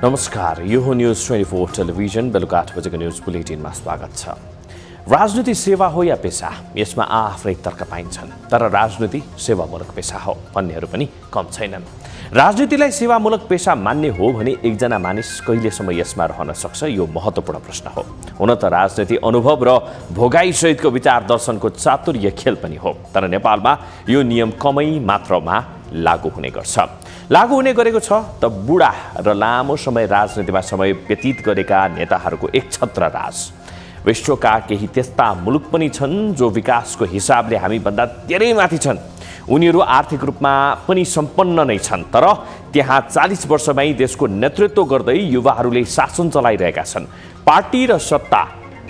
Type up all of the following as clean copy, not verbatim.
नमस्कार, यो हो न्युज 24 टेलिभिजन। बेलुका 8 बजेको न्युज बुलेटिनमा स्वागत छ। राजनीति सेवा हो या पेशा, यसमा आफ्नै तर्क पाइन्छन्, तर राजनीति सेवामूलक पेशा हो भन्नेहरू पनि कम छैनन्। राजनीतिलाई सेवामूलक पेशा मान्ने हो भने एकजना मानिस कहिलेसम्म यसमा रहन सक्छ, यो महत्त्वपूर्ण प्रश्न हो। हुन त राजनीति अनुभव र भोगाइसहितको विचार दर्शनको चातुर्य खेल पनि हो, तर नेपालमा यो नियम कमै मात्रामा लागू हुने गर्छ। लागू हुने गरेको छ त बुढा र लामो समय राजनीतिमा समय व्यतीत गरेका नेताहरूको एक छत्र राज। विश्वका केही त्यस्ता मुलुक पनि छन् जो विकासको हिसाबले हामीभन्दा धेरै माथि छन्। उनीहरू आर्थिक रूपमा पनि सम्पन्न नै छन्, तर त्यहाँ 40 वर्षमै देशको नेतृत्व गर्दै युवाहरूले शासन चलाइरहेका छन्। पार्टी र सत्ता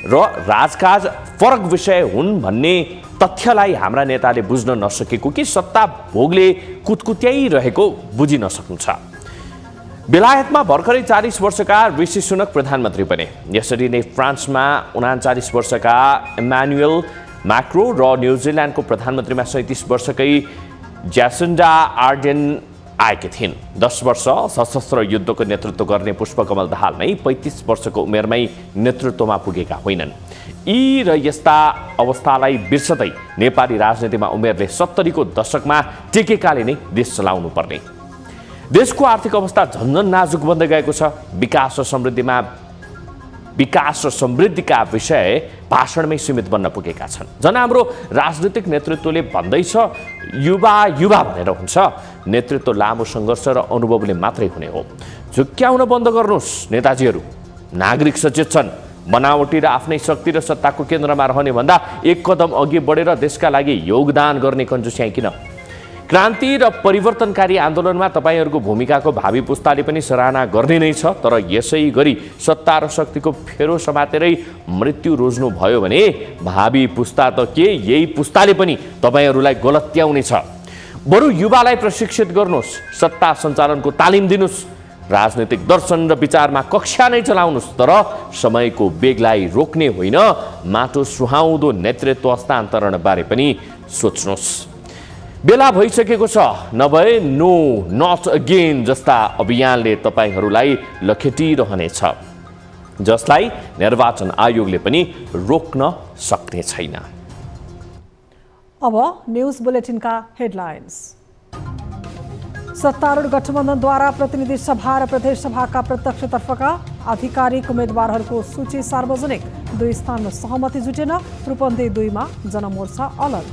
र राजकाज फरक विषय हुन् भन्ने तथ्यलाई हाम्रा नेताले बुझ्न नसकेको कि सत्ता भोगले कुतकुत्याइरहेको बुझिन सक्नुहुन्छ। बेलायतमा भर्खरै 40 वर्षका ऋषि सुनक प्रधानमन्त्री बने। यसरी नै फ्रान्समा 39 वर्षका इमानुएल मैक्रो र न्युजिल्यान्डको प्रधानमन्त्रीमा 37 वर्षकै ज्यासिन्डा आर्डेन आएकी थिइन्। 10 वर्ष सशस्त्र युद्धको नेतृत्व गर्ने पुष्पकमल दाहाल नै 35 वर्षको उमेरमै नेतृत्वमा पुगेका होइनन्। यी र यस्ता अवस्थालाई बिर्सदै नेपाली राजनीतिमा उमेरले 70 को दशकमा टेकेकाले नै देश चलाउनु पर्ने। देशको आर्थिक अवस्था झन्झन नाजुक बन्दै गएको छ। विकास र समृद्धिका विषय भाषणमै सीमित बन्न पुगेका छन्। झन् हाम्रो राजनीतिक नेतृत्वले भन्दैछ युवा युवा भनेर हुन्छ। नेतृत्व लामो सङ्घर्ष र अनुभवले मात्रै हुने हो। झुक्क्याउन बन्द गर्नुहोस् नेताजीहरू। नागरिक सचेत छन्। बनावटी र आफ्नै शक्ति र सत्ताको केन्द्रमा रहने भन्दा एक कदम अघि बढेर देशका लागि योगदान गर्ने कन्जुस्याइ किन? क्रान्ति र परिवर्तनकारी आन्दोलनमा तपाईँहरूको भूमिकाको भावी पुस्ताले पनि सराहना गर्ने नै छ, तर यसै गरी सत्ता र शक्तिको फेरो समातेरै मृत्यु रोज्नु भयो भने भावी पुस्ता त के, यही पुस्ताले पनि तपाईँहरूलाई गलत्याउने छ। बरु युवालाई प्रशिक्षित गर्नुहोस्, सत्ता सञ्चालनको तालिम दिनुहोस्, राजनीतिक दर्शन र विचारमा कक्षा नै चलाउनुहोस्, तर समयको बेगलाई रोक्ने होइन, माटो सुहाउँदो नेतृत्व हस्तान्तरणबारे पनि सोच्नुहोस्। बेला भइसकेको छ। नभए नो नट अगेन जस्ता अभियानले तपाईँहरूलाई लखेटिरहनेछ, जसलाई निर्वाचन आयोगले पनि रोक्न सक्ने छैन। अब न्युज बुलेटिनका हेडलाइन्स। सत्तारूढ गठबन्धनद्वारा प्रतिनिधि सभा र प्रदेश सभाका प्रत्यक्षतर्फका आधिकारिक उम्मेद्वारहरूको सूची सार्वजनिक। 2 स्थानमा सहमति जुटेन। रूपन्देही 2 मा जनमोर्चा अलग।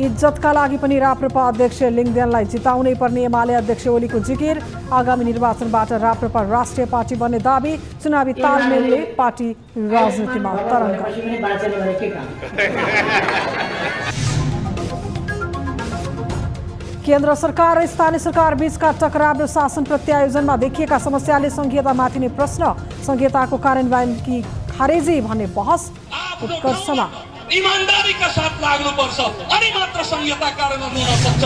इज्जतका लागि पनि राप्रपा अध्यक्ष लिङदेनलाई जिताउनै पर्ने एमाले अध्यक्ष ओलीको जिकिर। आगामी निर्वाचनबाट राप्रपा राष्ट्रिय पार्टी बन्ने दाबी। चुनावी तालमेलले पार्टी राजनीतिमा तरङ्ग। केन्द्र सरकार र स्थानीय सरकार बीचका टकराव र शासन प्रत्यायोजनमा देखिएका समस्याले संघीयतामाथि नै प्रश्न। संघीयताको कार्यान्वयनकी खारेजी भन्ने बहस उत्कर्षमा। ईमानदारीका साथ लाग्नुपर्छ, अनि मात्र संहिता कार्यान्वयन हुन सक्छ।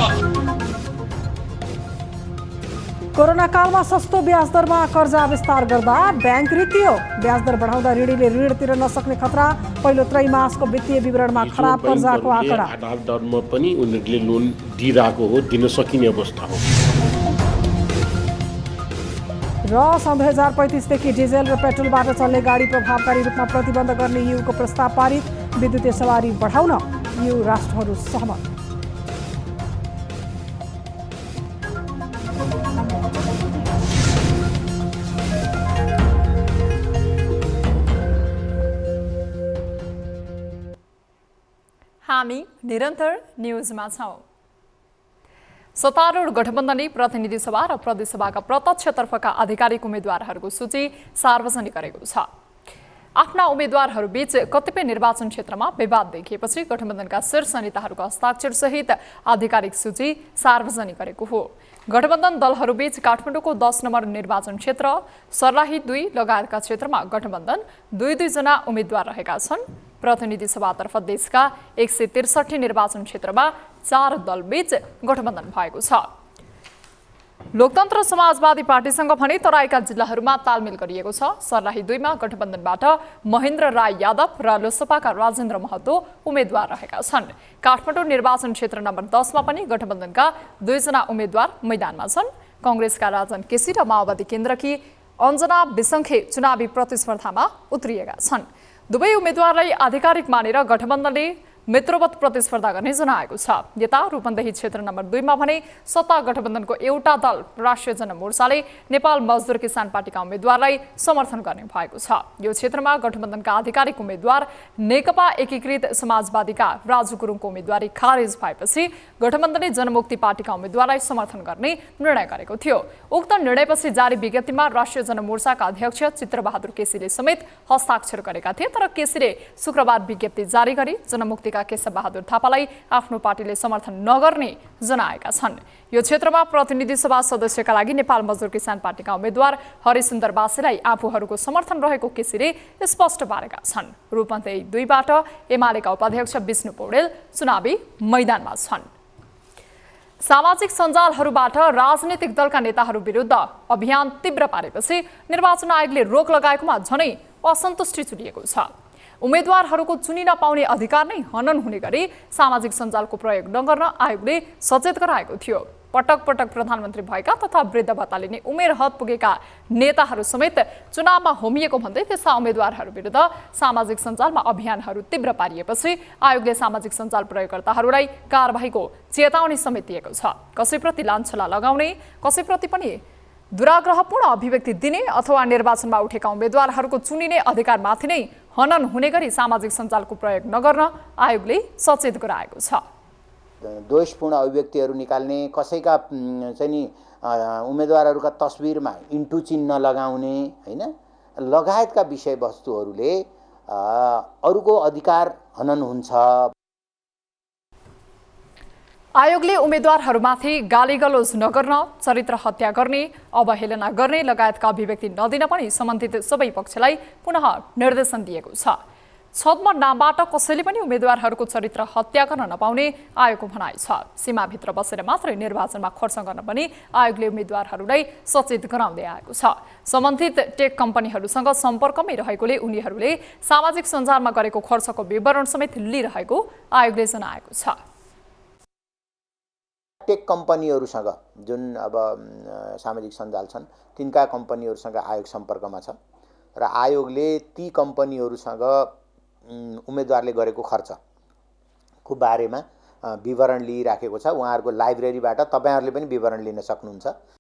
कोरोना कालमा सस्तो ब्याज दरमा कर्जा विस्तार गर्दा ब्याङ्क रित्यो। ब्याज दर बढाउँदा ऋणीले ऋण तिर्न नसक्ने खतरा। पहिलो त्रैमासको वित्तीय विवरणमा खराब कर्जाको आँकडा। आधार दरमा पनि उनीहरूले लोन दिइरहेको हो, दिन सकिने अवस्था हो। र सन् 2035 देखि डिजेल र पेट्रोलबाट चल्ने गाडी प्रभावकारी रूपमा प्रतिबन्ध गर्ने यूको प्रस्ताव पारित। विद्युतीय सवारी बढाउन यू राष्ट्रहरू सहमत। हामी निरन्तर न्युजमा छौं। सत्तारूढ गठबन्धनले प्रतिनिधि सभा र प्रदेश सभाका प्रत्यक्षतर्फका आधिकारिक उम्मेद्वारहरूको सूची सार्वजनिक गरेको छ। आफ्ना उम्मेद्वारहरूबीच कतिपय निर्वाचन क्षेत्रमा विवाद देखिएपछि गठबन्धनका शीर्ष नेताहरूको हस्ताक्षरसहित आधिकारिक सूची सार्वजनिक गरेको हो। गठबन्धन दलहरूबीच काठमाडौँको 10 नम्बर निर्वाचन क्षेत्र, सर्लाही 2 लगायतका क्षेत्रमा गठबन्धन 2-2 जना उम्मेद्वार रहेका छन्। प्रतिनिधि सभातर्फ देशका 163 निर्वाचन क्षेत्रमा 4 दलबीच गठबन्धन भएको छ। लोकतन्त्र समाजवादी पार्टीसँग भने तराईका जिल्लाहरूमा तालमेल गरिएको छ। सर्लाही 2 मा गठबन्धनबाट महेन्द्र राय यादव र लोसपाका राजेन्द्र महतो उम्मेद्वार रहेका छन्। काठमाडौँ निर्वाचन क्षेत्र नम्बर 10 मा पनि गठबन्धनका 2 जना उम्मेद्वार मैदानमा छन्। कांग्रेसका राजन केसी र माओवादी केन्द्रकी अञ्जना विसङ्खे चुनावी प्रतिस्पर्धामा उत्रिएका छन्। दुवै उम्मेद्वारलाई आधिकारिक मानेर गठबन्धनले मित्रवत प्रतिस्पर्धा गर्ने जनाएको छ। यता रूपन्देही क्षेत्र नम्बर 2 मा भने सत्ता गठबन्धनको एउटा दल राष्ट्रिय जनमोर्चाले नेपाल मजदुर किसान पार्टीका उम्मेद्वारलाई समर्थन गर्ने भएको छ। यो क्षेत्रमा गठबन्धनका आधिकारिक उम्मेद्वार नेकपा एकीकृत समाजवादीका राजु गुरुङको उम्मेदवारी खारेज भएपछि गठबन्धनले जनमुक्ति पार्टीका उम्मेद्वारलाई समर्थन गर्ने निर्णय गरेको थियो। उक्त निर्णयपछि जारी विज्ञप्तिमा राष्ट्रिय जनमोर्चाका अध्यक्ष चित्रबहादुर केसीले समेत हस्ताक्षर गरेका थिए। तर केसीले शुक्रबार विज्ञप्ति जारी गरी जनमुक्ति केशव बहादुर थापालाई आफ्नो पार्टीले समर्थन नगर्ने जनाएका छन्। यो क्षेत्रमा प्रतिनिधि सभा सदस्यका लागि नेपाल मजदुर किसान पार्टीका उम्मेद्वार हरिसुन्दर बासेलाई आफूहरूको समर्थन रहेको केसीले स्पष्ट पारेका छन्। रूपन्देही 2 बाट एमालेका उपाध्यक्ष विष्णु पौडेल चुनावी मैदानमा छन्। सामाजिक सञ्जालहरूबाट राजनीतिक दलका नेताहरू विरुद्ध अभियान तीव्र पारेपछि निर्वाचन आयोगले रोक लगाएकोमा झनै असन्तुष्टि चुलिएको छ। उम्मेद्वारहरूको चुनिन पाउने अधिकार नै हनन हुने गरी सामाजिक सञ्जालको प्रयोग नगर्न आयोगले सचेत गराएको थियो। पटक पटक प्रधानमन्त्री भएका तथा वृद्ध भत्ता लिने उमेर हद पुगेका नेताहरू समेत चुनावमा होमिएको भन्दै त्यस्ता उम्मेद्वारहरू विरुद्ध सामाजिक सञ्जालमा अभियानहरू तीव्र पारिएपछि आयोगले सामाजिक सञ्जाल प्रयोगकर्ताहरूलाई कारबाहीको चेतावनी समेत दिएको छ। कसैप्रति लाञ्छना लगाउने, कसैप्रति पनि दुराग्रहपूर्ण अभिव्यक्ति दिने अथवा निर्वाचनमा उठेका उम्मेद्वारहरूको चुनिने अधिकारमाथि नै हनन हुने गरी सामाजिक सञ्जालको प्रयोग नगर्न आयोगले सचेत गराएको छ। दोषपूर्ण अभिव्यक्तिहरू निकाल्ने, कसैका चाहिँ नि उम्मेदवारहरूका तस्बिरमा इन्टु चिन्ह लगाउने हैन लगायतका विषयवस्तुहरूले अरूको अधिकार हनन हुन्छ। आयोगले उम्मेद्वारहरूमाथि गालीगलोज नगर्न, चरित्र हत्या गर्ने, अवहेलना गर्ने लगायतका अभिव्यक्ति नदिन पनि सम्बन्धित सबै पक्षलाई पुनः निर्देशन दिएको छ। छद्म नामबाट कसैले पनि उम्मेद्वारहरूको चरित्र हत्या गर्न नपाउने आयोगको भनाइ छ। सीमाभित्र बसेर मात्रै निर्वाचनमा खर्च गर्न पनि आयोगले उम्मेद्वारहरूलाई सचेत गराउँदै आएको छ। सम्बन्धित टेक कम्पनीहरूसँग सम्पर्कमै रहेकोले उनीहरूले सामाजिक सञ्जालमा गरेको खर्चको विवरण समेत लिइरहेको आयोगले जनाएको छ। टेक कम्पनीहरूसँग जुन अब सामाजिक सञ्जाल छन् तिनका कम्पनीहरूसँग आयोग सम्पर्कमा छ र आयोगले ती कम्पनीहरूसँग उम्मेदवारले गरेको खर्चको बारेमा विवरण लिइराखेको छ। उहाँहरूको लाइब्रेरीबाट तपाईहरुले पनि विवरण लिन सक्नुहुन्छ।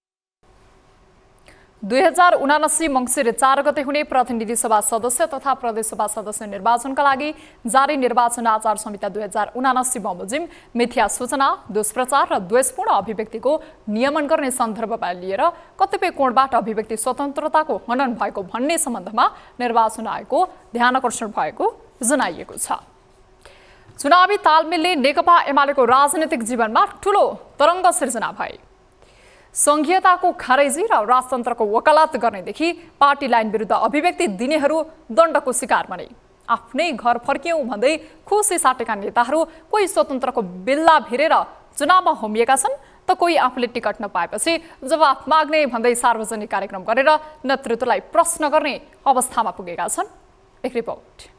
2079 मङ्सिर 4 गते हुने प्रतिनिधि सभा सदस्य तथा प्रदेश सभा सदस्य निर्वाचनका लागि जारी निर्वाचन आचार संहिता 2079 बमोजिम मिथ्या सूचना, दुष्प्रचार र द्वेषपूर्ण अभिव्यक्तिको नियमन गर्ने सन्दर्भमा लिएर कतिपय कोणबाट अभिव्यक्ति स्वतन्त्रताको हनन भएको भन्ने सम्बन्धमा निर्वाचन आयोगको ध्यानकर्षण भएको जनाइएको छ। चुनावी तालमेलले नेकपा एमालेको राजनीतिक जीवनमा ठूलो तरङ्ग सिर्जना भए। संघीयताको खारेजी र राजतन्त्रको वकालत गर्नेदेखि पार्टी लाइन विरुद्ध अभिव्यक्ति दिनेहरू दण्डको शिकार बने। आफ्नै घर फर्कियौं भन्दै खुसी साटेका नेताहरू कोही स्वतन्त्रको बिल्ला भिरेर चुनावमा होमिएका छन् त कोही आफूले टिकट नपाएपछि जवाफ माग्ने भन्दै सार्वजनिक कार्यक्रम गरेर नेतृत्वलाई प्रश्न गर्ने अवस्थामा पुगेका छन्। एक रिपोर्ट।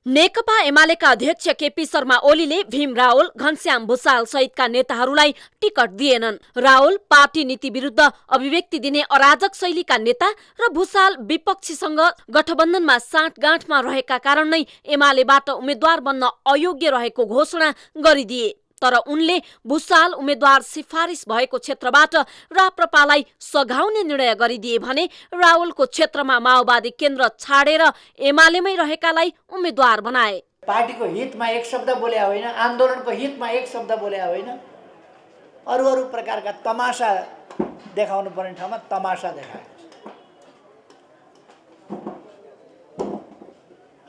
नेकपा एमालेका अध्यक्ष केपी शर्मा ओलीले भीम रावल, घनश्याम भुसाल सहितका नेताहरूलाई टिकट दिएनन्। रावल पार्टी नीति विरुद्ध अभिव्यक्ति दिने अराजक शैलीका नेता र भुसाल विपक्षीसँग गठबन्धनमा साँठगाँठमा रहेका कारण नै एमालेबाट उम्मेद्वार बन्न अयोग्य रहेको घोषणा गरिदिए। तर उनले भुसाल उम्मेद्वार सिफारिस भएको क्षेत्रबाट राप्रपालाई सघाउने निर्णय गरिदिए भने रावलको क्षेत्रमा माओवादी केन्द्र छाडेर एमालेमै रहेकालाई उम्मेद्वार बनाए। पार्टीको हितमा एक शब्द बोले होइन, आन्दोलनको हितमा एक शब्द बोले होइन, अरू प्रकारका तमासा देखाउनु पर्ने ठाउँमा तमासा देखाए।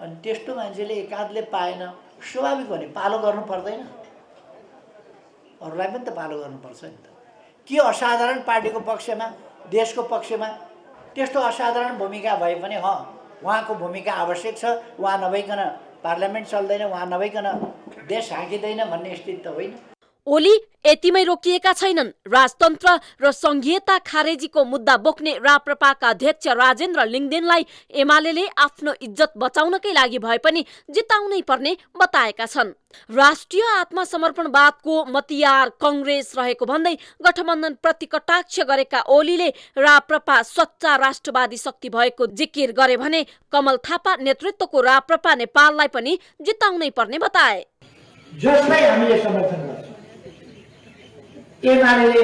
अनि त्यस्तो मान्छेले एकाधले पाएन, स्वाभाविक हो नि, पालो गर्नु पर्दैन, अरूलाई पनि त पालो गर्नुपर्छ नि त। के असाधारण पार्टीको पक्षमा, देशको पक्षमा त्यस्तो असाधारण भूमिका भए पनि उहाँको भूमिका आवश्यक छ, उहाँ नभइकन पार्लियामेन्ट चल्दैन, उहाँ नभइकन देश हाँकिँदैन भन्ने स्थिति त होइन। ओली यतिमै रोकिएका छैनन्। राजतन्त्र र संघीयता खारेजीको मुद्दा बोक्ने राप्रपाका अध्यक्ष राजेन्द्र लिङदेनलाई एमालेले आफ्नो इज्जत बचाउनकै लागि भए पनि जिताउनै पर्ने बताएका छन्। राष्ट्रिय आत्मसमर्पणवादको मतियार कांग्रेस रहेको भन्दै गठबन्धन प्रति कटाक्ष गरेका ओलीले राप्रपा सच्चा राष्ट्रवादी शक्ति भएको जिकिर गरे भने कमल थापा नेतृत्वको राप्रपा नेपाललाई पनि जिताउनै पर्ने बताए। जसलाई हामीले समर्थन गर्छौं, एमाले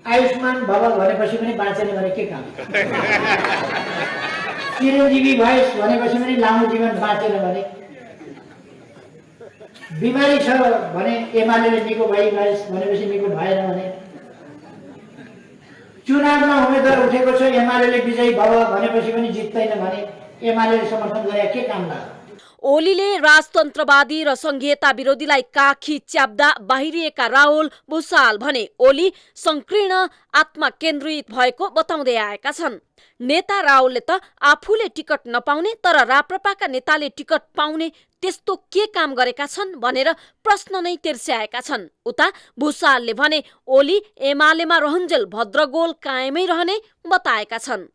आयुष्मान भव भनेपछि पनि बाँचेन भने के काम? चिरञ्जीवी भएस भनेपछि पनि लामो जीवन बाँचेन भने, बिमारी छ भने एमाले निको भइगएस भनेपछि निको भएन भने, चुनावमा उम्मेदवार उठेको छ एमाले विजयी भव भनेपछि पनि जित्दैन भने एमाले समर्थन गरे के काम लाग्यो? ओलीले राजतन्त्रवादी र संघीयता विरोधीलाई काखी च्याप्दा बाहिरिएका राहुल भुसाल भने ओली संकीर्ण आत्मा केन्द्रित भएको बताउँदै आएका छन्। नेता राहुलले त आफूले टिकट नपाउने तर राप्रपाका नेताले टिकट पाउने त्यस्तो के काम गरेका छन् भनेर प्रश्न नै तिर्स्याएका छन्। उता भुसालले भने ओली एमालेमा रहन्जेल भद्रगोल कायमै रहने बताएका छन्।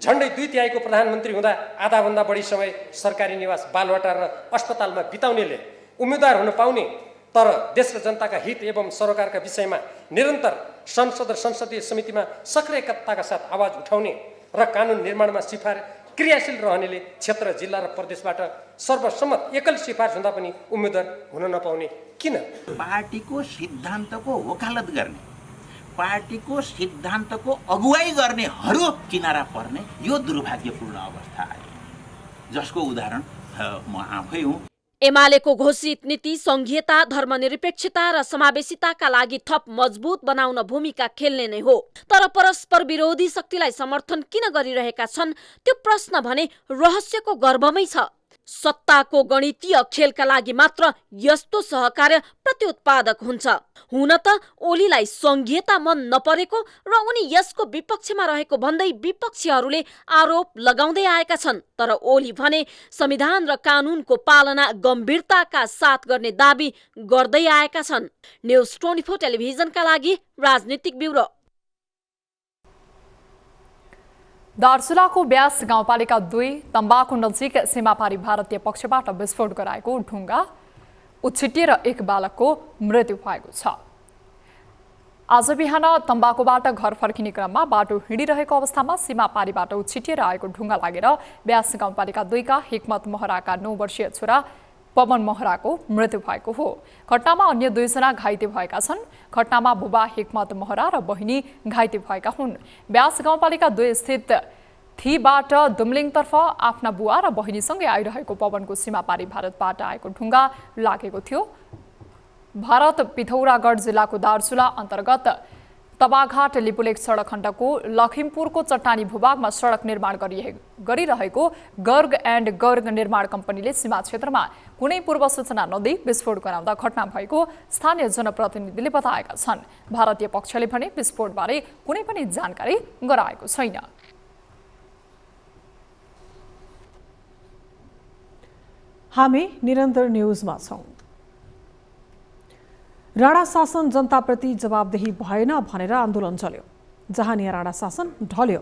झण्डै 2/3 प्रधानमन्त्री हुँदा आधाभन्दा बढी समय सरकारी निवास बालवाटार र अस्पतालमा बिताउनेले उम्मेदवार हुन पाउने तर देश र जनताका हित एवं सरकारका विषयमा निरन्तर संसद र संसदीय समितिमा सक्रियताका साथ आवाज उठाउने र कानुन निर्माणमा क्रियाशील रहनेले क्षेत्र, जिल्ला र प्रदेशबाट सर्वसम्मत एकल सिफारिस हुँदा पनि उम्मेदवार हुन नपाउने किन? पार्टीको सिद्धान्तको वकालत गर्ने, पार्टीको सिद्धान्तको अगुवाई गर्नेहरू किनारा पर्ने यो दुर्भाग्यपूर्ण अवस्था आयो, जसको उदाहरण म आफै हुँ। एमालेको घोषित नीति संघीयता, धर्मनिरपेक्षता र समावेशिताका लागि थप मजबुत बनाउन भूमिका खेल्ने नै हो। तर परस्पर विरोधी शक्तिलाई समर्थन किन गरिरहेका छन् त्यो प्रश्न भने रहस्यको गर्भमै छ। सत्ताको गणितीय खेलका लागि मात्र यस्तो सहकार्य प्रत्युत्पादक हुन्छ। हुन त ओलीलाई संघीयता मन नपरेको र उनी यसको विपक्षमा रहेको भन्दै विपक्षीहरूले आरोप लगाउँदै आएका छन्। तर ओली भने संविधान र कानुनको पालना गम्भीरताका साथ गर्ने दाबी गर्दै आएका छन्। न्युज 24 टेलिभिजनका लागि राजनीतिक ब्युरो। दार्चुलाको ब्यास गाउँपालिका 2 तम्बाकु नजिक सीमापारी भारतीय पक्षबाट विस्फोट गराएको ढुङ्गा उछिटिएर एक बालकको मृत्यु भएको छ। आज बिहान तम्बाकुबाट घर फर्किने क्रममा बाटो हिँडिरहेको अवस्थामा सीमापारीबाट उछिटिएर आएको ढुङ्गा लागेर ब्यास गाउँपालिका 2 का हिक्मत महराका 9 वर्षीय छोरा पवन महराको मृत्यु भएको हो। घटनामा अन्य 2 जना घाइते भएका छन्। घटनामा बुबा हिक्मत महरा र बहिनी घाइते भएका हुन्। ब्यास गाउँपालिका 2 स्थित थीबाट दुम्लिङतर्फ आफ्ना बुवा र बहिनीसँगै आइरहेको पवनको सीमापारी भारतबाट आएको ढुङ्गा लागेको थियो। भारत पिथौरागढ जिल्लाको दार्चुला अन्तर्गत तबाघाट लिपुलेक सडक खण्डको लखिमपुरको चट्टानी भूभागमा सडक निर्माण गरिरहेको गर्ग एन्ड गर्ग निर्माण कम्पनीले सीमा क्षेत्रमा कुनै पूर्व सूचना नदिई विस्फोट गराउँदा घटना भएको स्थानीय जनप्रतिनिधिले बताएका छन्। भारतीय पक्षले भने विस्फोटबारे कुनै पनि जानकारी गराएको छैन। हामी निरन्तर न्युजमा छौं। राणा शासन जनताप्रति जवाबदेही भएन भनेर आन्दोलन चल्यो। जहानिया राणा शासन ढल्यो।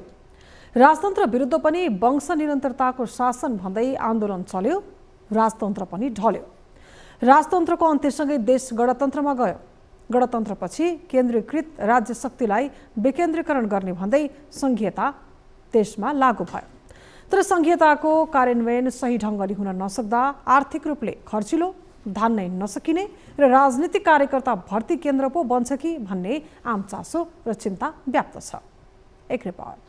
राजतन्त्र विरुद्ध पनि वंश निरन्तरताको शासन भन्दै आन्दोलन चल्यो। राजतन्त्र पनि ढल्यो। राजतन्त्रको अन्त्यसँगै देश गणतन्त्रमा गयो। गणतन्त्रपछि केन्द्रीकृत राज्य शक्तिलाई विकेन्द्रीकरण गर्ने भन्दै संघीयता देशमा लागू भयो। तर संघीयताको कार्यान्वयन सही ढङ्गले हुन नसक्दा आर्थिक रूपले खर्चिलो, धान्नै नसकिने र राजनीतिक कार्यकर्ता भर्ती केन्द्र पो बन्छ कि भन्ने आम चासो र चिन्ता व्याप्त छ। एक रिपोर्ट।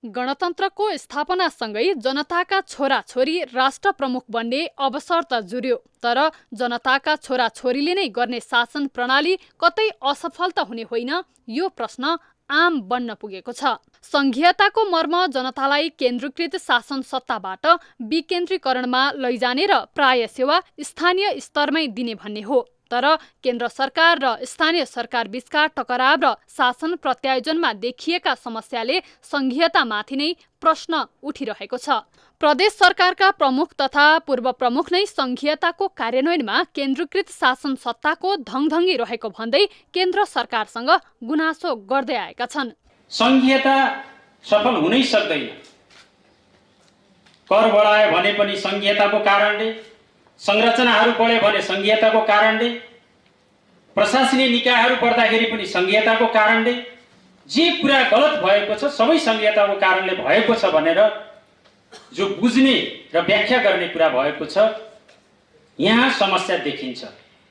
गणतन्त्रको स्थापनासँगै जनताका छोराछोरी राष्ट्र प्रमुख बन्ने अवसर त जुर्यो। तर जनताका छोराछोरीले नै गर्ने शासन प्रणाली कतै असफल त हुने होइन, यो प्रश्न आम बन्न पुगेको छ। संघीयताको मर्म जनतालाई केन्द्रीकृत शासन सत्ताबाट विकेन्द्रीकरणमा लैजाने र प्राय सेवा स्थानीय स्तरमै दिने भन्ने हो। तर केन्द्र सरकार र स्थानीय सरकार बीचका टकराव र शासन प्रत्यायोजनमा देखिएका समस्याले संघीयतामाथि नै प्रश्न उठिरहेको छ। प्रदेश सरकारका प्रमुख तथा पूर्व प्रमुख नै संघीयताको कार्यान्वयनमा केन्द्रीकृत शासन सत्ताको धङधङ्गी रहेको भन्दै केन्द्र सरकारसँग गुनासो गर्दै आएका छन्। संघीयता सफल हुनै सक्दैन। कर बढायो भने पनि संघीयताको कारणले, संरचनाहरू बढ्यो भने संघीयताको कारणले, प्रशासनिक निकायहरू बढ्दाखेरि पनि संघीयताको कारणले, जे कुरा गलत भएको छ सबै संघीयताको कारणले भएको छ भनेर जो बुझ्ने र व्याख्या गर्ने कुरा भएको छ, यहाँ समस्या देखिन्छ।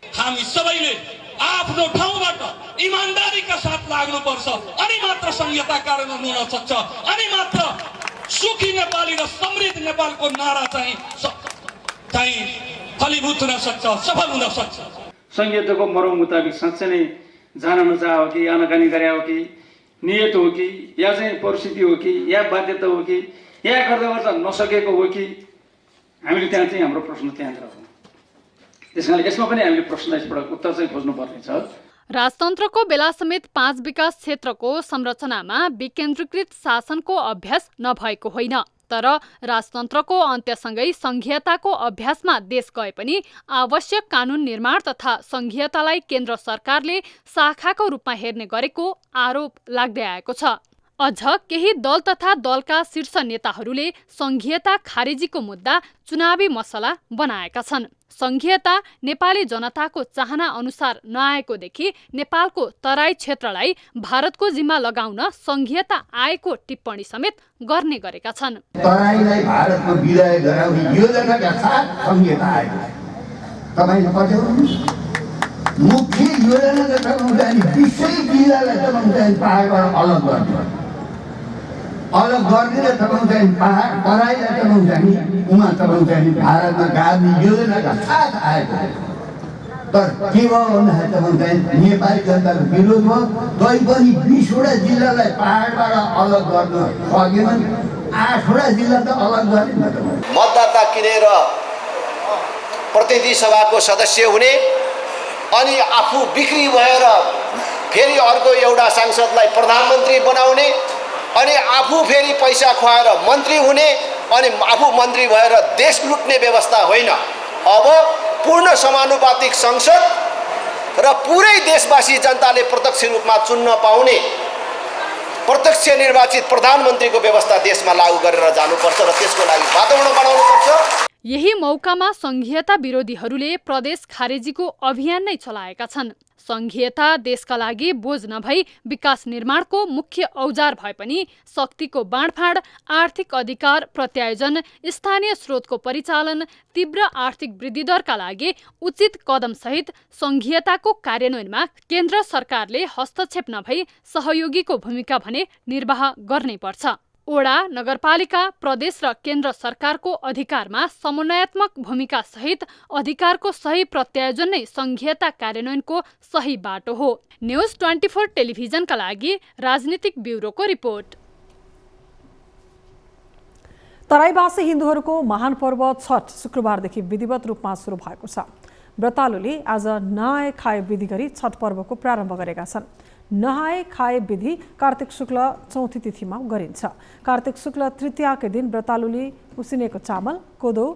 हामी सबैले आफ्नो ठाउँबाट इमानदारीका साथ लाग्नुपर्छ, अनि मात्र संघीयता कार्यान्वयन हुन सक्छ, अनि मात्र सुखी नेपाली र समृद्ध नेपालको नारा चाहिँ फलीभूत हुन सक्छ, सफल हुन सक्छ। संघीयताको मर्म मुताबिक साँच्चै नै जान नचाह हो कि, आनाकानी गरे हो कि, नियत हो कि, या चाहिँ परिस्थिति हो कि, या बाध्यता हो कि, या गर्दा नसकेको हो कि, हामीले त्यहाँ चाहिँ हाम्रो प्रश्न त्यहाँतिर हो। त्यसकारणले यसमा पनि हामीले प्रश्न यसबाट उत्तर चाहिँ खोज्नुपर्ने छ। राजतन्त्रको बेला समेत 5 विकास क्षेत्रको संरचनामा विकेन्द्रीकृत शासनको अभ्यास नभएको होइन, तर राजतन्त्रको अन्त्यसँगै संघीयताको अभ्यासमा देश गए पनि आवश्यक कानुन निर्माण तथा संघीयतालाई केन्द्र सरकारले शाखाको रूपमा हेर्ने गरेको आरोप लाग्दै आएको छ। अझ केही दल तथा दलका शीर्ष नेताहरूले संघीयता खारेजीको मुद्दा चुनावी मसला बनाएका छन्। संघीयता नेपाली जनताको चाहना अनुसार नआएकोदेखि नेपालको तराई क्षेत्रलाई भारतको जिम्मा लगाउन संघीयता आएको टिप्पणी समेत गर्ने गरेका छन्। तराईलाई भारतको विलय गराउने योजनाका साथ संघीयता आएको तपाईले पत्याउनुहुन्छ। मुख्य योजना त तपाईले विषय जिल्लालाई तपाईले पहाडबाट अलग गर्नु, अलग गर्ने र तपाईले पहाड तराईलाई तपाईले उमा तपाईले भारतमा गाड्ने योजनाका साथ आएको। तर के भयो भन्दाखेरि तपाईले नेपाली जनताको विरोध भयो। तैपनि 20वटा जिल्लालाई पहाडबाट अलग गर्न सकेनन्, 8वटा जिल्ला त अलग गरेन। मतदाता किनेर प्रतिनिधि सभाको सदस्य हुने अनि आफू बिक्री भएर फेरि अर्को एउटा सांसदलाई प्रधानमन्त्री बनाउने अनि आफू फेरि पैसा खुवाएर मन्त्री हुने अनि आफू मन्त्री भएर देश लुट्ने व्यवस्था होइन। अब पूर्ण समानुपातिक संसद र पुरै देशवासी जनताले प्रत्यक्ष रूपमा चुन्न पाउने प्रत्यक्ष निर्वाचित प्रधानमन्त्रीको व्यवस्था देशमा लागू गरेर जानुपर्छ र त्यसको लागि वातावरण बनाउनुपर्छ। यही मौकामा संघीयता विरोधीहरूले प्रदेश खारेजीको अभियान नै चलाएका छन्। संघीयता देशका लागि बोझ नभई विकास निर्माणको मुख्य औजार भए पनि शक्तिको बाँडफाँड, आर्थिक अधिकार प्रत्यायोजन, स्थानीय स्रोतको परिचालन, तीव्र आर्थिक वृद्धि दरका लागि उचित कदम सहित संघीयताको कार्यान्वयनमा केन्द्र सरकारले हस्तक्षेप नभई सहयोगीको भूमिका भने निर्वाह गर्नै पर्छ। ओडा, नगरपालिका, प्रदेश र केन्द्र सरकारको अधिकारमा समन्वयात्मक भूमिका सहित अधिकारको सही प्रत्यायोजन नै संघीयता कार्यान्वयनको सही बाटो हो। न्युज 24 टेलिभिजनका लागि राजनीतिक ब्युरोको रिपोर्ट। तराईवासी हिन्दूहरूको महान पर्व छठ शुक्रबारदेखि विधिवत रूपमा सुरु भएको छ। व्रतालुले आज नहाए खाए विधि गरी छठ पर्वको प्रारम्भ गरेका छन्। नहाए खाए विधि कार्तिक शुक्ल चौथी तिथिमा गरिन्छ। कार्तिक शुक्ल तृतीयाकै दिन व्रतालुले उसिनेको चामल, कोदो,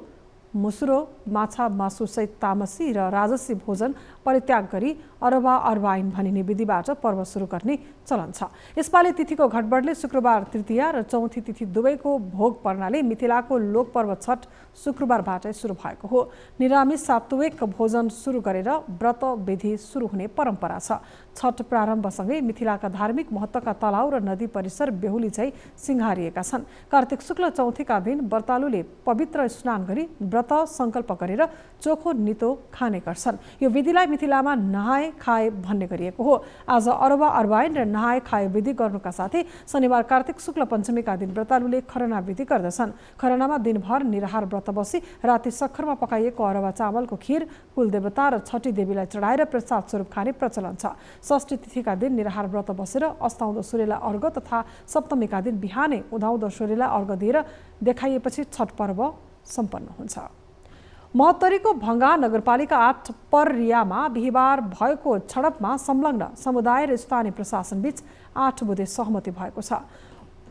मुसुरो, माछा मासु सहित तामसी र राजसी भोजन परित्याग गरी अरबा अरबाइन भनिने विधिबाट पर्व सुरु गर्ने चलन छ। यसपालि तिथिको घटबडले शुक्रबार तृतीया र चौथी तिथि दुवैको भोग पर्नाले मिथिलाको लोक पर्व छठ शुक्रबारबाटै सुरु भएको हो। निरामिष सात्विक भोजन सुरु गरेर व्रत विधि सुरु हुने परम्परा छ। छठ प्रारम्भसँगै मिथिलाका धार्मिक महत्त्वका तलाउ र नदी परिसर बेहुली चाहिँ सिंगारिएका छन्। कार्तिक शुक्ल चौथीका दिन व्रतालुले पवित्र स्नान गरी व्रत संकल्प गरेर चोखो नितो खाने गर्छन्। यो विधिलाई मिथिलामा नहाए खाए भन्ने गरिएको हो। आज अरबा अरबाइन र नहाए खाए विधि गर्नुका साथै शनिबार कार्तिक शुक्ल पञ्चमीका दिन व्रतालुले खरना विधि गर्दछन्। खरनामा दिनभर निराहार व्रत बसी राति सक्खरमा पकाइएको अरबा चामलको खीर कुलदेवता र छठी देवीलाई चढाएर प्रसाद स्वरूप खाने प्रचलन छ। षष्ठी तिथिका दिन निराहार व्रत बसेर अस्ताउँदो सूर्यलाई अर्घ तथा सप्तमीका दिन बिहानै उदाउँदो सूर्यलाई अर्घ दिएर देखाइएपछि छठ पर्व सम्पन्न हुन्छ। महोत्तरीको भङ्गा नगरपालिका 8 पर्रियामा बिहिबार भएको झडपमा संलग्न समुदाय र स्थानीय प्रशासनबीच 8 बुँदे सहमति भएको छ।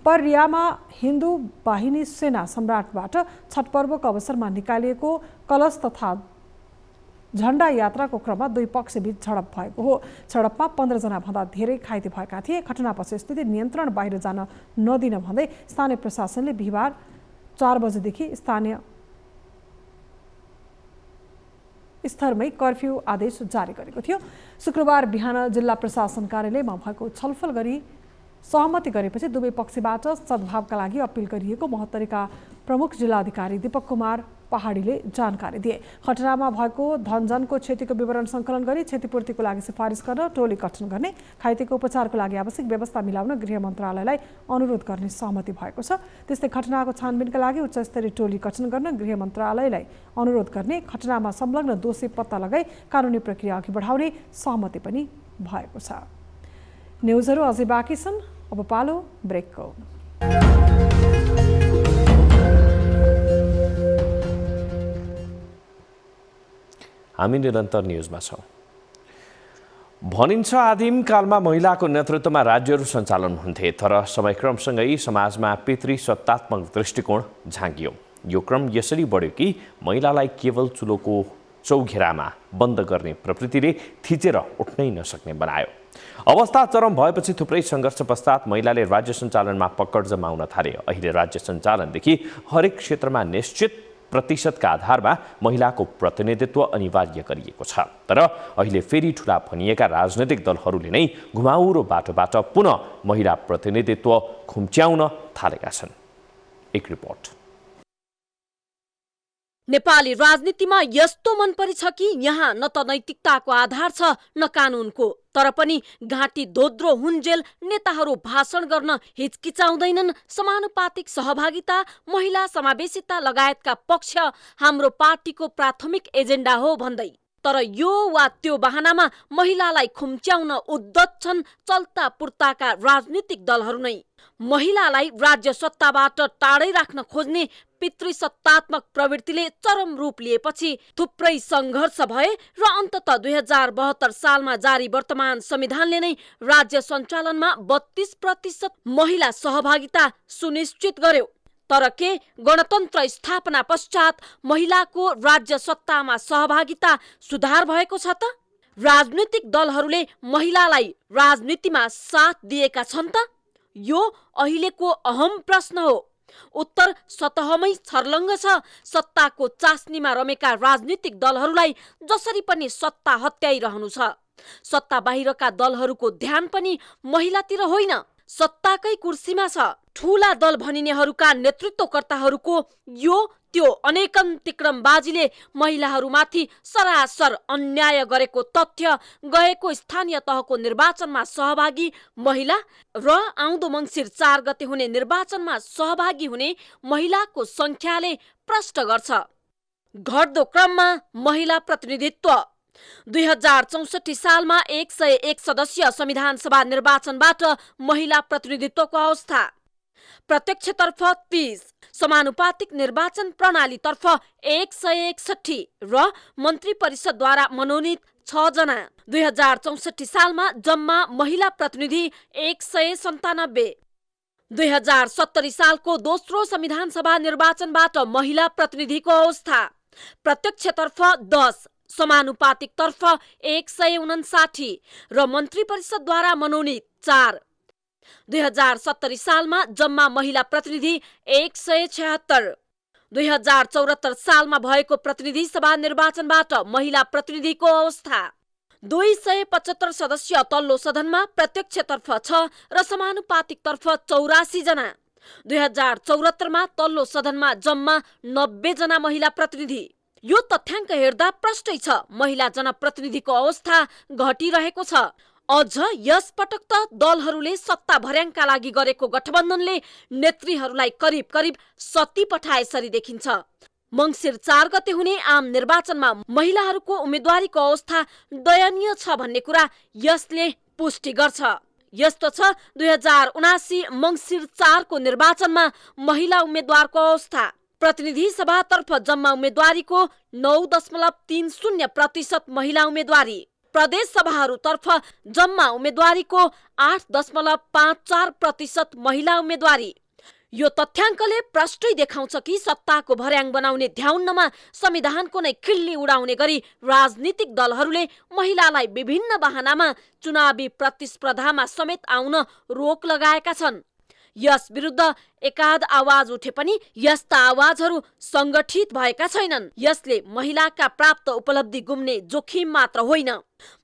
पर्रियामा हिन्दू वाहिनी सेना सम्राटबाट छठ पर्वको अवसरमा निकालिएको कलश तथा झण्डा यात्राको क्रममा दुई पक्षबीच झडप भएको हो। झडपमा 15 जना भन्दा धेरै घाइते भएका थिए। घटनापछि स्थिति नियन्त्रण बाहिर जान नदिन भन्दै स्थानीय प्रशासनले बिहिबार 4 बजेदेखि स्थानीय स्तरमै कर्फ्यू आदेश जारी गरेको थियो। शुक्रबार बिहान जिल्ला प्रशासन कार्यालयमा भएको छलफल गरी सहमति गरेपछि दुवै पक्षबाट सद्भावका लागि अपिल गरिएको महोत्तरीका प्रमुख जिल्लाधिकारी दीपक कुमार पहाडीले जानकारी दिए। घटनामा भएको धनजनको क्षतिको विवरण सङ्कलन गरी क्षतिपूर्तिको लागि सिफारिस गर्न टोली गठन गर्ने, घाइतेको उपचारको लागि आवश्यक व्यवस्था मिलाउन गृह मन्त्रालयलाई अनुरोध गर्ने सहमति भएको छ। त्यस्तै घटनाको छानबिनका लागि उच्चस्तरीय टोली गठन गर्न गृह मन्त्रालयलाई अनुरोध गर्ने, घटनामा संलग्न दोषी पत्ता लगाई कानुनी प्रक्रिया अघि बढाउने सहमति पनि भएको छ। न्युजहरू अझै बाँकी छन्, अब पालो ब्रेकको। हामी निरन्तर न्युजमा छौँ। भनिन्छ आदिम कालमा महिलाको नेतृत्वमा राज्यहरू सञ्चालन हुन्थे, तर समयक्रमसँगै समाजमा पितृसत्तात्मक दृष्टिकोण झाँगियो। यो क्रम यसरी बढ्यो कि महिलालाई केवल चुलोको चौघेरामा बन्द गर्ने प्रवृत्तिले थिचेर उठ्नै नसक्ने बनायो। अवस्था चरम भएपछि थुप्रै सङ्घर्ष पश्चात महिलाले राज्य सञ्चालनमा पकड जमाउन थाले। अहिले राज्य सञ्चालनदेखि हरेक क्षेत्रमा निश्चित प्रतिशतका आधारमा महिलाको प्रतिनिधित्व अनिवार्य गरिएको छ। तर अहिले फेरि ठुला भनिएका राजनैतिक दलहरूले नै घुमाउरो बाटोबाट पुनः महिला प्रतिनिधित्व खुम्च्याउन थालेका छन्। एक रिपोर्ट। नेपाली राजनीतिमा यस्तो मन परी छ कि यहाँ न त नैतिकताको आधार छ न कानुनको, तर पनि घाँटी धोद्रो हुन्जेल नेताहरू भाषण गर्न हिचकिचाउँदैनन्। समानुपातिक सहभागिता, महिला समावेशिता लगायतका पक्ष हाम्रो पार्टीको प्राथमिक एजेन्डा हो भन्दै, तर यो वा त्यो बहानामा महिलालाई खुम्च्याउन उद्यत छन् चल्ता पुर्ताका राजनीतिक दलहरू नै। महिलालाई राज्य सत्ताबाट टाढै राख्न खोज्ने पितृसत्तात्मक प्रवृत्तिले चरम रूप लिएपछि थुप्रै सङ्घर्ष भए र अन्ततः 2072 सालमा जारी वर्तमान संविधानले नै राज्य सञ्चालनमा 32% महिला सहभागिता सुनिश्चित गर्यो। तर के गणतन्त्र स्थापना पश्चात महिलाको राज्य सत्तामा सहभागिता सुधार भएको छ त? राजनीतिक दलहरूले महिलालाई राजनीतिमा साथ दिएका छन् त? यो अहिलेको अहम प्रश्न हो। उत्तर सतहमै छर्लङ्ग छ। सत्ताको चास्नीमा रमेका राजनीतिक दलहरूलाई जसरी पनि सत्ता हत्याइरहनु छ। सत्ता बाहिरका दलहरूको ध्यान पनि महिलातिर होइन, सत्ताकै कुर्सीमा छ। ठूला दल भनिनेहरूका नेतृत्वकर्ताहरूको यो त्यो अनेकन तिक्रमबाजीले महिलाहरूमाथि सरासर अन्याय गरेको तथ्य गएको स्थानीय तहको निर्वाचनमा सहभागी महिला र आउँदो मङ्सिर 4 गते हुने निर्वाचनमा सहभागी हुने महिलाको सङ्ख्याले प्रष्ट गर्छ। घट्दो क्रममा महिला प्रतिनिधित्व। 2064 सालमा 101 सदस्यीय संविधान सभा निर्वाचनबाट महिला प्रतिनिधित्वको अवस्था, प्रत्यक्षतर्फ 30, समानुपातिक निर्वाचन प्रणालीतर्फ 161 र मन्त्री परिषदद्वारा मनोनित 6 जना। 2064 सालमा जम्मा महिला प्रतिनिधि 197। 2070 सालको दोस्रो संविधान सभा निर्वाचनबाट महिला प्रतिनिधिको अवस्था, प्रत्यक्षतर्फ 10, समानुपातिकतर्फ 159 र मन्त्री परिषदद्वारा मनोनित 4। 2070 सालमा जम्मा महिला प्रतिनिधि 176। 2074 सालमा भएको प्रतिनिधि सभा निर्वाचनबाट महिला प्रतिनिधिको अवस्था, 275 सदस्यीय तल्लो सदनमा प्रत्यक्षतर्फ 6 र समानुपातिकतर्फ 84 जना। 2074 मा तल्लो सदनमा जम्मा 90 जना महिला प्रतिनिधि। यो तथ्याङ्क हेर्दा प्रष्टै छ महिला जनप्रतिनिधिको अवस्था घटिरहेको छ। अझ यस पटक त दलहरूले सत्ता भर्याङका लागि गरेको गठबन्धनले नेत्रीहरूलाई करिब करिब सती पठाएसरी देखिन्छ। मङ्सिर 4 गते हुने आम निर्वाचनमा महिलाहरूको उम्मेदवारीको अवस्था दयनीय छ भन्ने कुरा यसले पुष्टि गर्छ। यस्तो छ 2079 मङ्सिर 4 को निर्वाचनमा महिला उम्मेदवारको अवस्था, प्रतिनिधि सभातर्फ जम्मा उम्मेद्वारीको 9.30% महिला उम्मेद्वारी, प्रदेश सभाहरूतर्फ जम्मा उम्मेद्वारीको 8.54% महिला उम्मेद्वारी। यो तथ्याङ्कले प्रष्टै देखाउँछ कि सत्ताको भर्याङ बनाउने ध्याउन्नमा संविधानको नै खिल्ली उडाउने गरी राजनीतिक दलहरूले महिलालाई विभिन्न बहानामा चुनावी प्रतिस्पर्धामा समेत आउन रोक लगाएका छन्। यस विरुद्ध एकाध आवाज उठे पनि यस्ता आवाजहरू सङ्गठित भएका छैनन्। यसले महिलाका प्राप्त उपलब्धि गुम्ने जोखिम मात्र होइन,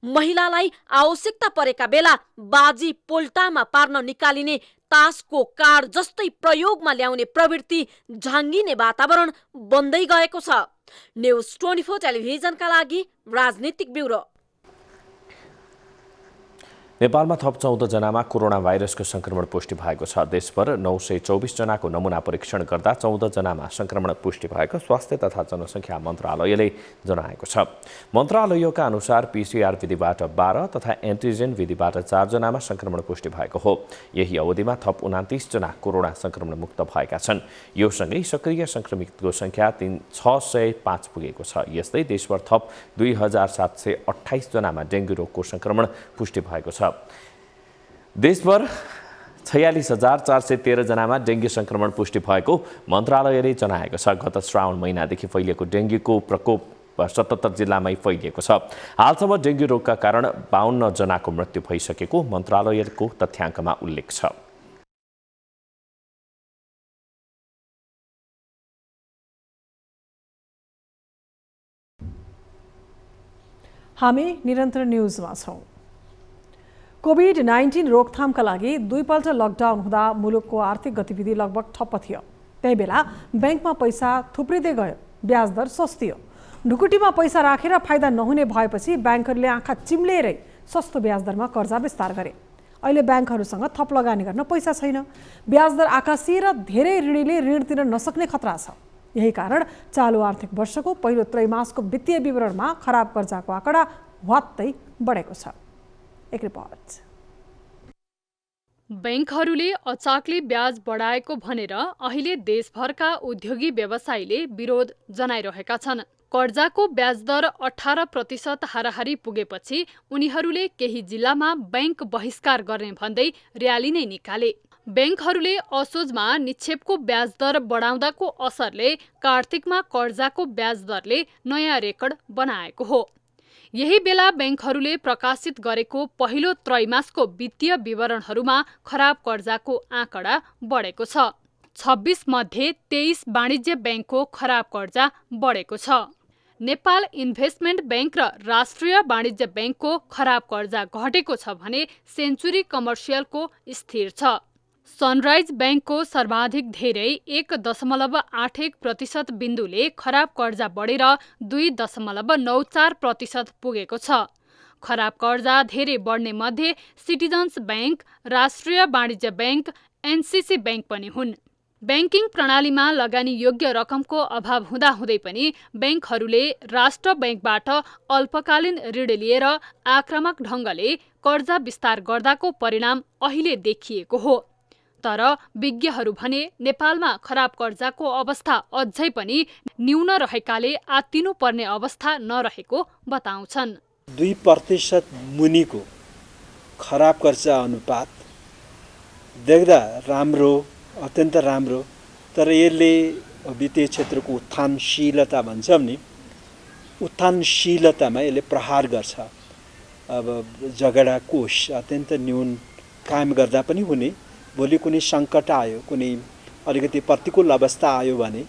महिलालाई आवश्यकता परेका बेला बाजी पोल्टामा पार्न निकालिने तासको कार्ड जस्तै प्रयोगमा ल्याउने प्रवृत्ति झाङ्गिने वातावरण बन्दै गएको छ। न्युज 24 टेलिभिजनका लागि राजनीतिक ब्युरो। नेपालमा थप 14 जनामा कोरोना भाइरसको संक्रमण पुष्टि भएको छ। देशभर 924 जनाको नमुना परीक्षण गर्दा 14 जनामा संक्रमण पुष्टि भएको स्वास्थ्य तथा जनसङ्ख्या मन्त्रालयले जनाएको छ। मन्त्रालयका अनुसार PCR विधिबाट 12 तथा एन्टिजेन विधिबाट 4 जनामा संक्रमण पुष्टि भएको हो। यही अवधिमा थप 29 जना कोरोना संक्रमण मुक्त भएका छन्। यो सँगै सक्रिय संक्रमितको संख्या 605 पुगेको छ। यस्तै देशभर थप 2728 जनामा डेङ्गु रोगको संक्रमण पुष्टि भएको छ। देशभर 46,413 जनामा डेङ्गु संक्रमण पुष्टि भएको मन्त्रालयले जनाएको छ। गत श्रावण महिनादेखि फैलिएको डेङ्गुको प्रकोप 77 जिल्लामै फैलिएको छ। हालसम्म डेङ्गु रोगका कारण 52 जनाको मृत्यु भइसकेको मन्त्रालयको तथ्याङ्कमा उल्लेख छ। हामी निरन्तर न्युजमा छौँ। कोभिड-19 रोकथामका लागि दुईपल्ट लकडाउन हुँदा मुलुकको आर्थिक गतिविधि लगभग ठप्प थियो। त्यही बेला ब्याङ्कमा पैसा थुप्रिँदै गयो, ब्याज दर सस्तियो। ढुकुटीमा पैसा राखेर फाइदा नहुने भएपछि ब्याङ्कहरूले आँखा चिम्लेरै सस्तो ब्याज दरमा कर्जा विस्तार गरे। अहिले ब्याङ्कहरूसँग थप लगानी गर्न पैसा छैन। ब्याज दर आकाशीय र धेरै ऋणीले ऋण तिर्न नसक्ने खतरा छ। यही कारण चालु आर्थिक वर्षको पहिलो त्रैमासको वित्तीय विवरणमा खराब कर्जाको आँकडा वात्तै बढेको छ। एक रिपोर्ट। बैंकहरूले अचाकले ब्याज बढाएको भनेर अहिले देशभरका उद्योगी व्यवसायीले विरोध जनाइरहेका छन्। कर्जाको ब्याज दर 18% हाराहारी पुगेपछि उनीहरूले केही जिल्लामा बैंक बहिष्कार गर्ने भन्दै र्याली नै निकाले। बैंकहरूले असोजमा निक्षेपको ब्याज दर बढाउँदाको असरले कार्तिकमा कर्जाको ब्याज दरले नयाँ रेकर्ड बनाएको हो। यही बेला बैंकहरूले प्रकाशित गरेको पहिलो त्रैमासको वित्तीय विवरणहरूमा खराब कर्जाको आँकडा बढेको छ। 26 मध्ये 23 वाणिज्य बैंकको खराब कर्जा बढेको छ। नेपाल इन्भेस्टमेन्ट बैंक र राष्ट्रिय वाणिज्य बैंकको खराब कर्जा घटेको छ भने सेन्चुरी कमर्सियलको स्थिर छ। सनराइज बैंकको सर्वाधिक धेरै 1.81% बिन्दुले खराब कर्जा बढेर 2.94% पुगेको छ। खराब कर्जा धेरै बढ्ने मध्ये सिटिजन्स बैंक, राष्ट्रिय वाणिज्य बैंक, एनसिसी बैंक पनि हुन्। बैंकिङ प्रणालीमा लगानी योग्य रकमको अभाव हुँदाहुँदै पनि बैंकहरूले राष्ट्र बैंकबाट अल्पकालीन ऋण लिएर आक्रामक ढङ्गले कर्जा विस्तार गर्दाको परिणाम अहिले देखिएको हो। तर विज्ञहरू भने नेपालमा खराब कर्जाको अवस्था अझै पनि न्यून रहेकाले आत्तिनुपर्ने अवस्था नरहेको बताउँछन्। 2% मुनिको खराब कर्जा अनुपात देख्दा राम्रो, अत्यन्त राम्रो, तर यसले वित्तीय क्षेत्रको उत्थानशीलता भन्छौँ नि, उत्थानशीलतामा यसले प्रहार गर्छ। अब झगडा कोष अत्यन्त न्यून कायम गर्दा पनि हुने, भोलि कुनै सङ्कट आयो, कुनै अलिकति प्रतिकूल अवस्था आयो भने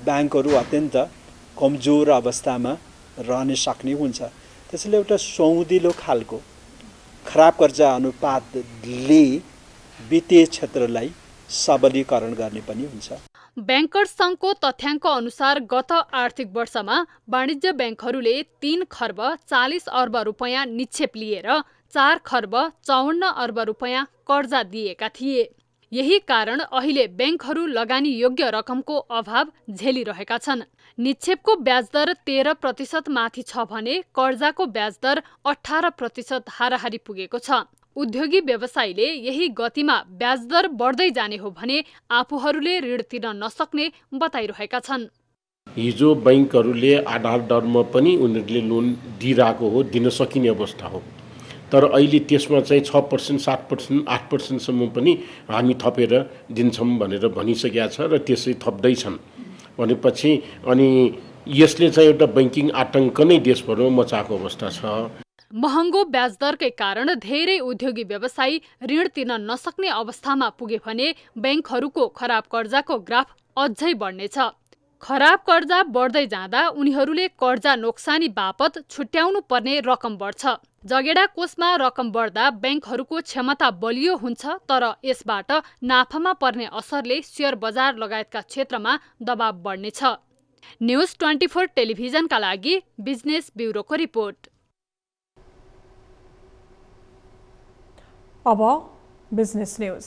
ब्याङ्कहरू अत्यन्त कमजोर अवस्थामा रहन सक्ने हुन्छ। त्यसैले एउटा सौदिलो खालको खराब कर्जा अनुपातले वित्तीय क्षेत्रलाई सबलीकरण गर्ने पनि हुन्छ। ब्याङ्कर्स सङ्घको तथ्याङ्क अनुसार गत आर्थिक वर्षमा वाणिज्य ब्याङ्कहरूले 3 खर्ब 40 अर्ब रुपैयाँ निक्षेप लिएर 4 खर्ब 54 अर्ब रुपैयाँ कर्जा दिएका थिए। यही कारण अहिले ब्याङ्कहरू लगानी योग्य रकमको अभाव झेलिरहेका छन्। निक्षेपको ब्याज दर 13% माथि छ भने कर्जाको ब्याज दर 18% हाराहारी पुगेको छ। उद्योगी व्यवसायीले यही गतिमा ब्याजदर बढ्दै जाने हो भने आफूहरूले ऋण तिर्न नसक्ने बताइरहेका छन्। हिजो बैंकहरूले आधार दरमा पनि उनीहरूले लोन दिइरहेको हो, दिन सकिने अवस्था हो। तर अहिले त्यसमा चाहिँ 6%, 7%, 8%सम्म पनि हामी थपेर दिन्छौँ भनेर भनिसकेका छ र त्यसै थप्दैछन् भनेपछि अनि यसले चाहिँ एउटा बैंकिङ आतङ्क नै देशभरमा मचाएको अवस्था छ। महँगो ब्याजदरकै कारण धेरै उद्योगी व्यवसायी ऋण तिर्न नसक्ने अवस्थामा पुगे भने बैंकहरूको खराब कर्जाको ग्राफ अझै बढ्नेछ। खराब कर्जा बढ्दै जाँदा उनीहरूले कर्जा नोक्सानी बापत छुट्याउनु पर्ने रकम बढ्छ। जगेडा कोषमा रकम बढ्दा बैंकहरूको क्षमता बलियो हुन्छ, तर यसबाट नाफामा पर्ने असरले शेयर बजार लगायतका क्षेत्रमा दबाव बढ्नेछ। न्युज 24 टेलिभिजनका लागि बिजनेस ब्युरोको रिपोर्ट। अब बिजनेस न्युज।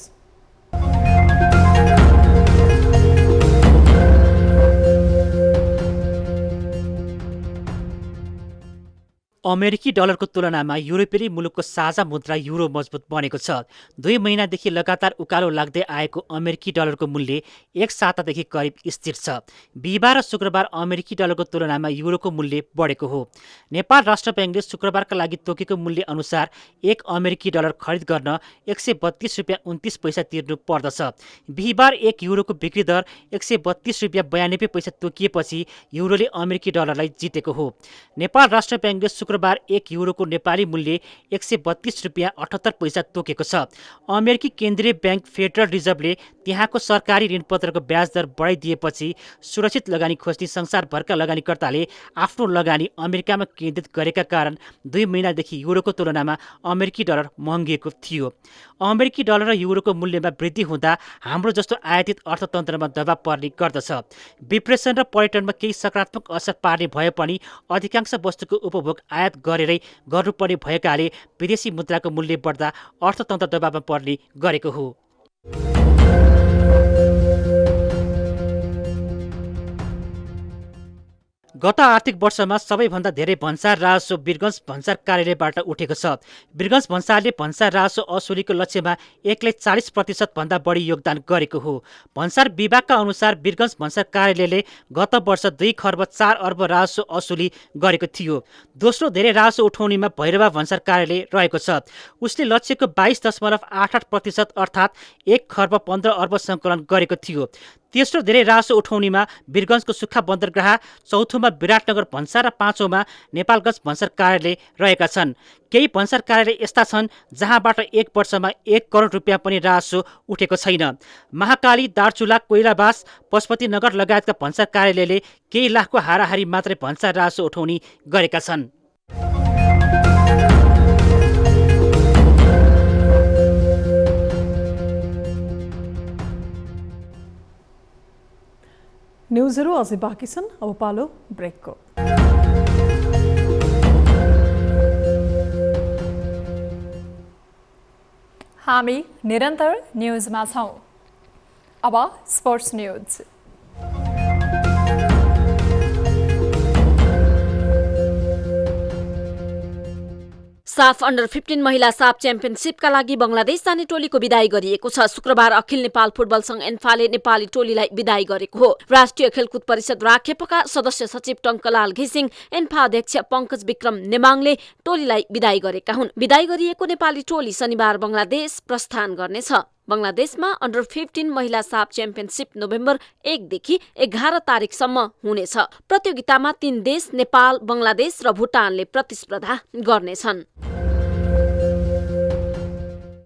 अमेरिकी डलरको तुलनामा युरोपेली मुलुकको साझा मुद्रा युरो मजबुत बनेको छ। 2 महिनादेखि लगातार उकालो लाग्दै आएको अमेरिकी डलरको मूल्य एक सातादेखि करिब स्थिर छ। बिहिबार र शुक्रबार अमेरिकी डलरको तुलनामा युरोको मूल्य बढेको हो। नेपाल राष्ट्र ब्याङ्कले शुक्रबारका लागि तोकेको मूल्य अनुसार 1 अमेरिकी डलर खरिद गर्न 132 रुपियाँ 29 पैसा तिर्नु पर्दछ। बिहिबार 1 युरोको बिक्री दर 132 रुपियाँ 92 पैसा तोकिएपछि युरोले अमेरिकी डलरलाई जितेको हो। नेपाल राष्ट्र ब्याङ्कले शुक्रबार 1 युरोको नेपाली मूल्य 132 रुपियाँ 78 पैसा तोकेको छ। अमेरिकी केन्द्रीय ब्याङ्क फेडरल रिजर्भले त्यहाँको सरकारी ऋणपत्रको ब्याज दर बढाइदिएपछि सुरक्षित लगानी खोज्ने संसारभरका लगानीकर्ताले आफ्नो लगानी अमेरिकामा केन्द्रित गरेका कारण 2 महिनादेखि युरोको तुलनामा अमेरिकी डलर महँगिएको थियो। अमेरिकी डलर र युरोको मूल्यमा वृद्धि हुँदा हाम्रो जस्तो आयातित अर्थतन्त्रमा दबाव पर्ने गर्दछ। विप्रेसन र पर्यटनमा केही सकारात्मक असर पार्ने भए पनि अधिकांश वस्तुको उपभोग आयात गरेरै गर्नुपर्ने भएकाले विदेशी मुद्राको मूल्य बढ्दा अर्थतन्त्र दबावमा पर्ने गरेको हो। गत आर्थिक वर्षमा सबैभन्दा धेरै भन्सार राजस्व वीरगञ्ज भन्सार कार्यालयबाट उठेको छ। वीरगञ्ज भन्सारले भन्सार राजस्व असुलीको लक्ष्यमा एकले 40% भन्दा बढी योगदान गरेको हो। भन्सार विभागका अनुसार वीरगञ्ज भन्सार कार्यालयले गत वर्ष 2 खर्ब 4 अर्ब राजस्व असुली गरेको थियो। दोस्रो धेरै राजस्व उठाउनेमा भैरवा भन्सार कार्यालय रहेको छ। उसले लक्ष्यको 22.88% अर्थात् 1 खर्ब 15 अर्ब सङ्कलन गरेको थियो। तेस्रो धेरै राजस्व उठाउनेमा वीरगञ्जको सुक्खा बन्दरगाह, चौथोमा विराटनगर भन्सार र पाँचौँमा नेपालगञ्ज भन्सार कार्यालय रहेका छन्। केही भन्सार कार्यालय यस्ता छन् जहाँबाट 1 वर्षमा 1 करोड रुपियाँ पनि राजस्व उठेको छैन। महाकाली, दार्चुला, कोइलाबास, पशुपतिनगर लगायतका भन्सार कार्यालयले केही लाखको हाराहारी मात्रै भन्सार राजस्व उठाउने गरेका छन्। न्युजहरू अझै बाँकी छन्, अब पालो ब्रेकको। हामी निरन्तर न्युजमा छौँ। अब स्पोर्ट्स न्युज। साफ अन्डर 15 महिला साफ च्याम्पियनसिपका लागि बङ्गलादेश जाने टोलीको विदाई गरिएको छ। शुक्रबार अखिल नेपाल फुटबल संघ एन्फाले नेपाली टोलीलाई विदाई गरेको हो। राष्ट्रिय खेलकुद परिषद राखेपका सदस्य सचिव टङ्कलाल घिसिङ, एन्फा अध्यक्ष पङ्कज विक्रम नेमाङले टोलीलाई विदाई गरेका हुन्। विदाई गरिएको नेपाली टोली शनिबार बङ्गलादेश प्रस्थान गर्नेछ। बङ्गलादेशमा अन्डर 15 महिला साफ च्याम्पियनसिप नोभेम्बर 1 देखि 11 तारिकसम्म हुनेछ। प्रतियोगितामा 3 देश नेपाल, बङ्गलादेश र भुटानले प्रतिस्पर्धा गर्नेछन्।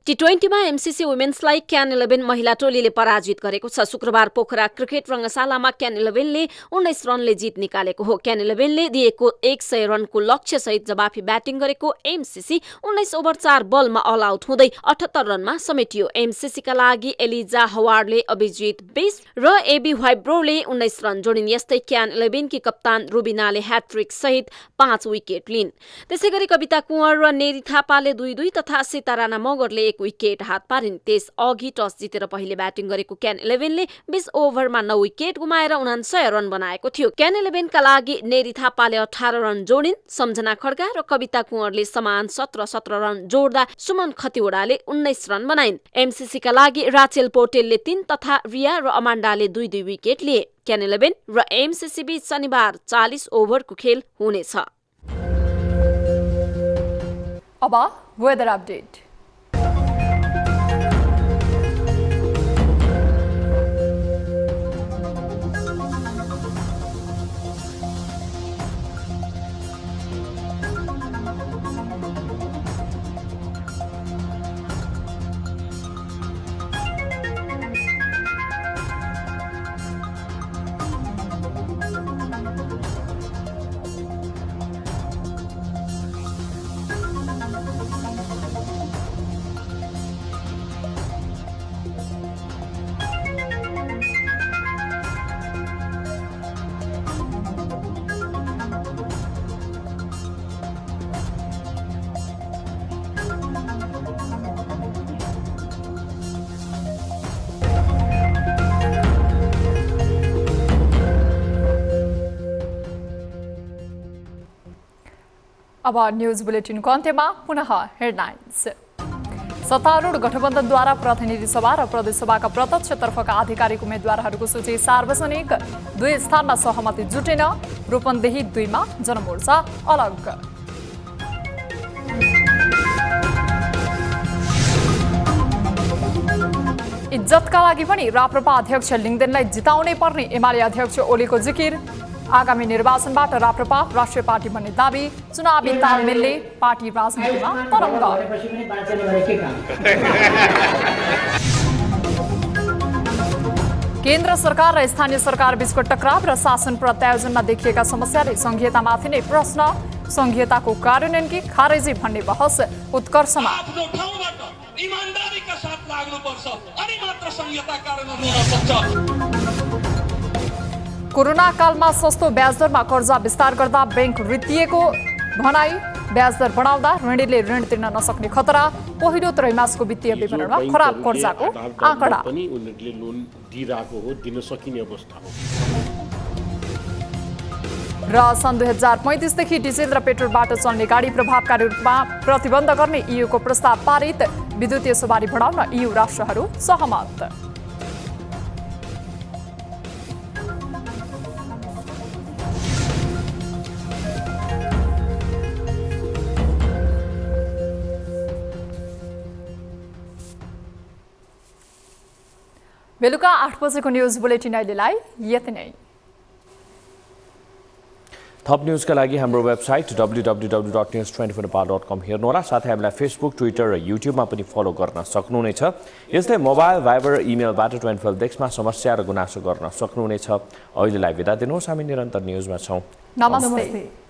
T20मा एमसीसी वुमेन्सलाई क्यान 11 महिला टोलीले पराजित गरेको छ। शुक्रबार पोखरा क्रिकेट रङ्गशालामा क्यान 11ले 19 रनले जित निकालेको हो। क्यान 11ले दिएको 100 रनको लक्ष्यसहित जवाफी ब्याटिङ गरेको एमसीसी 19 ओभर 4 बलमा अल आउट हुँदै 78 रनमा समेटियो। एमसीसीका लागि एलिजा हवार्डले अभिजित 20 र एबी व्हाइब्रोले 19 रन जोडिन्। यस्तै क्यान 11 की कप्तान रुबिनाले ह्याट्रिक सहित 5 विकेट लिन्। त्यसैगरी कविता कुँवर र नेरी थापाले 2-2 तथा सीता राणा मगरले एक विकेट हात पारिन्। त्यसअघि टस जितेर पहिले ब्याटिङ गरेको क्यान 11ले 20 ओभरमा 9 विकेट गुमाएर 49 रन बनाएको थियो। क्यान 11का लागि नेरी थापाले 18 रन जोडिन्। सम्झना खड्का र कविता कुँवरले समान 17 रन जोड्दा सुमन खतिवडाले 19 रन बनाइन्। एमसीसीका लागि राचेल पोटेलले 3 तथा रिया र अमान्डाले 2-2 विकेट लिए। क्यान 11 र एमसीसी बीच शनिबार 40 ओभरको खेल हुनेछ। अब वेदर अपडेट। अब न्यूज बुलेटिनको अन्त्यमा पुनः हेडलाइन्स। सत्तारूढ गठबन्धनद्वारा प्रतिनिधि सभा र प्रदेशसभाका प्रत्यक्षतर्फका आधिकारिक उम्मेद्वारहरूको सूची सार्वजनिक। 2 स्थानमा सहमति जुटेन। रूपन्देही 2मा जनमोर्चा अलग। इज्जतका लागि पनि राप्रपा अध्यक्ष लिङदेनलाई जिताउनै पर्ने एमाले अध्यक्ष ओलीको जिकिर। आगामी निर्वाचनबाट राप्रपा राष्ट्रिय पार्टी बन्ने दाबी। चुनावी तालमेलले पार्टी राजनीतिमा तरङ्ग। केन्द्र सरकार र स्थानीय सरकार बीचको टकराव र शासन प्रत्यायोजनमा देखिएका समस्याले संघीयतामाथि नै प्रश्न। संघीयताको कार्यान्वयन कि खारेजी भन्ने बहस उत्कर्षमा। आफ्नो ठाउँबाट इमानदारीका साथ लाग्नुपर्छ अनि मात्र संघीयता कार्यान्वयन हुन सक्छ। कोरोना कालमा सस्तो ब्याजदरमा कर्जा विस्तार गर्दा बैंक रित्तिएको भनाई। ब्याजदर बढाउँदा ऋणीले ऋण तिर्न नसक्ने खतरा। पहिलो त्रैमासको वित्तीय विवरणमा खराब कर्जाको आँकडा पनि उनीहरूले लोन दिइरहेको हो, दिन सकिने अवस्था हो। र सन् 2035 देखि डिजेल र पेट्रोलबाट चल्ने गाडी प्रभावकारी रूपमा प्रतिबन्ध गर्ने ईयूको प्रस्ताव पारित। विद्युतीय सवारी बढाउन ईयू राष्ट्रहरू सहमत। बेलुका 8 बजेको न्युज बुलेटिन अहिलेलाई यति नै। थप न्युजका लागि हाम्रो वेबसाइट www.news24nepal.com हेर्नुहोला। साथै हामीलाई फेसबुक, ट्विटर र युट्युबमा पनि फलो गर्न सक्नुहुनेछ। यस्तै मोबाइल, भाइबर, इमेलबाट 24 डेस्कमा समस्या र गुनासो गर्न सक्नुहुनेछ। अहिलेलाई बिदा दिनुहोस्। हामी निरन्तर न्युजमा छौँ। नमस्ते।